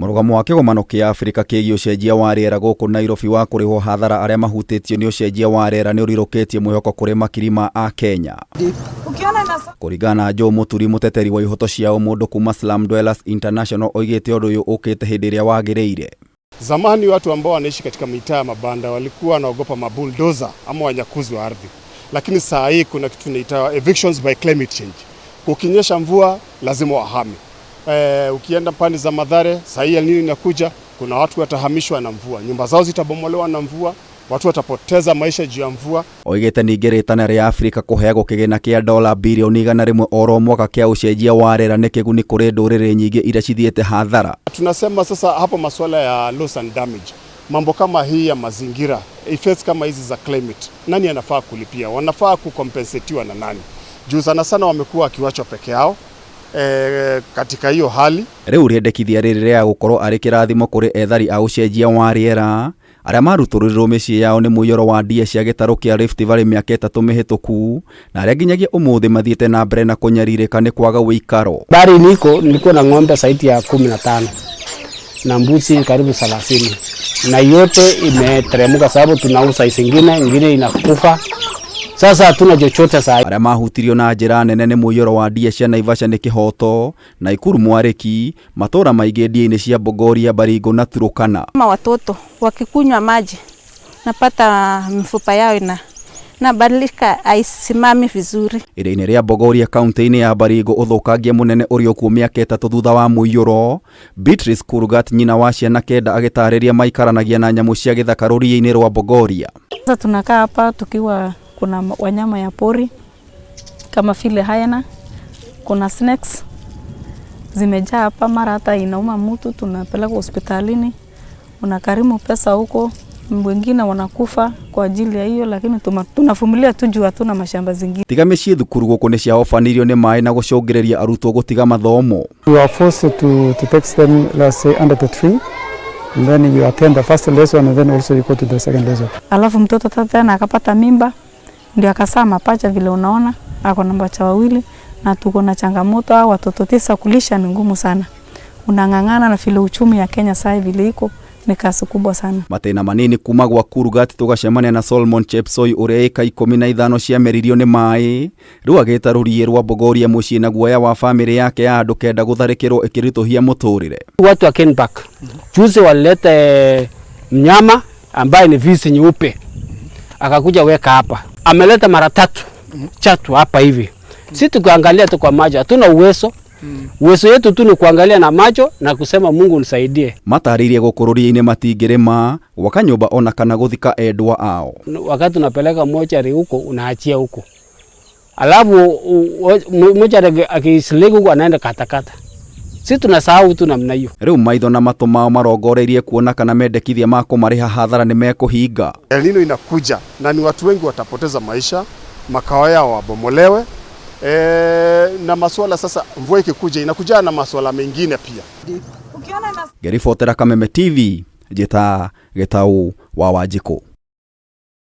Mũrugamo wa kĩgomano kĩa Afrika kĩgiĩ ũcenjia wa rĩera gũkũ Nairobi wa kũrĩhwo hathara arĩa mahutĩtio nĩ ũcenjia wa rĩera nĩ ũrirũkĩtie mwĩhoko kũrĩ makiri ma Akenya. Kũringana na Joe Mũturi, mũteteri wa ihoto cia mũndũ kuma Slum Dwellers International, oigĩte ũndũ ũyũ ũkĩte hĩndĩ ĩrĩa wagĩrĩire. Zamani watu ambao wanaishi katika mitaa ya mabanda walikuwa wanaogopa mabulldozer ama wanyakuzi wa ardhi. Lakini saa hii kuna kitu tunaita evictions by climate change. Kukinyesha mvua lazima wahame. Ukienda pande za Mathare, saa hii nini inakuja, kuna watu watahamishwa na mvua. Nyumba zao zitabomolewa na mvua, watu watapoteza maisha juu ya mvua. Oigĩte ningĩ rĩtana rĩa Afrika kũheagwo kĩgĩna kĩa $1 bilioni 100 oro mwaka kĩa ũcenjia wa rĩera nĩ kĩguni kũrĩ ndũrĩrĩ nyingĩ iria cithiĩte hathara. Tunasema sasa hapo masuala ya loss and damage, mambo kama hii ya mazingira, effects kama hizi za climate, nani anafaa kulipia? Wanafaa kukompensetiwa na nani? Juu sana wamekuwa akiwachwa peke yao katika hiyo hali. Rĩu rĩendekithia rĩrĩ rĩa gũkorwo arĩ kĩrathimo kũrĩ ethari a ũcenjia wa rĩera arĩa marutũrĩrwo mĩciĩ yao nĩ mũiyũro wa ndia cia gĩtarũ kĩa Rift Valley mĩaka 3 mĩhĩtũku, na arĩa nginyagia ũmũthĩ mathiĩte na mbere na kũnyarirĩka nĩ kwaga ũikaro. Bari nilikuwa na ng'ombe zaidi ya 15 na mbuzi karibu 30, na yote imeteremka sababu tunauza ingine inakufa. Sasa hatuna chochote sasa. Arĩa mahutirio na njĩra nene nĩ mũiyũro wa ndia cia Naivasha nĩ Kĩhoto, Naikuru Mwariki, matũra maingĩ ndia-inĩ cia Bogoria, Baringo na Turkana. Kama watoto wakikunywa maji napata mifupa yao na badilika haisimami vizuri. Ĩrĩa-inĩ rĩa Bogoria kaunti-inĩ ya Baringo ũthũkangia mũnene ũrĩ kuo mĩaka 3 thutha wa mũiyũro. Beatrice Kurgat, nyina wa ciana 9, agĩtarĩria maikaranagia na nyamũ cia gĩthaka rũriĩ-inĩ rwa Bogoria. Sasa tunakaa hapa tukiwa kuna wanyama ya pori kama vile hyena, kuna snakes zimejaa hapa, mara hata inauma mtu tunapeleka hospitalini, unakarimu pesa huko, wengine wanakufa kwa ajili ya hiyo, lakini tunavumilia tu juu hatuna mashamba zingine. Tiga mĩciĩ thukuru gũkũ nĩ ciahofanirio nĩ maĩ na gũcũngĩrĩria arutwo gũtiga mathomo. We are forced to take them, let's say, under the tree, and then you attend the first lesson and then also you go to the second lesson. Alafu mtoto tena akapata mimba, ndio akasaa mapacha vile unaona, ako na mapacha 2, na tuko na changamoto au watoto 9 kulisha ni ngumu sana. Unang'ang'ana na vile uchumi ya Kenya sasa vile iko ni kasi kubwa sana. Matena manini kuma gwa Kurgat tugacemania na Solomon Chepsoi ũrĩa eka 15 cia meririo nĩ maĩ, rĩu agĩta rũriĩ rwa Bogoria mũciĩ na guoya wa family yake ya andũ kenda gũtharĩkĩrwo ĩkĩritũhia mũtũrĩre. Watu wa Kenback juzi walileta mnyama ambaye ni visi nyeupe, akakuja weka hapa, ameleta mara 3 chatu hapa hivi. Sisi tukaangalia tu kwa macho, hatuna uwezo. Uwezo yetu tu ni kuangalia na macho na kusema Mungu nisaidie. Mataririe gũkũrũria-inĩ matingĩrĩma wakanyũmba ona kana gũthika endwa ao. Wakati unapeleka mochari huko unaachia huko, alafu mochari akisilika huko anaenda katakata. Sisi tunasahau tu namna hiyo. Rĩu maitho na matũ mao marongoreirie kuona kana mendekithia ma kũmarĩha hathara nĩ mekũhinga. El Nino inakuja na ni watu wengi watapoteza maisha, makao yao wabomolewe. Na masuala sasa, mvua ikikuja inakuja na masuala mengine pia. Gerifotera Kameme TV, Gĩtaru wa Wanjikũ.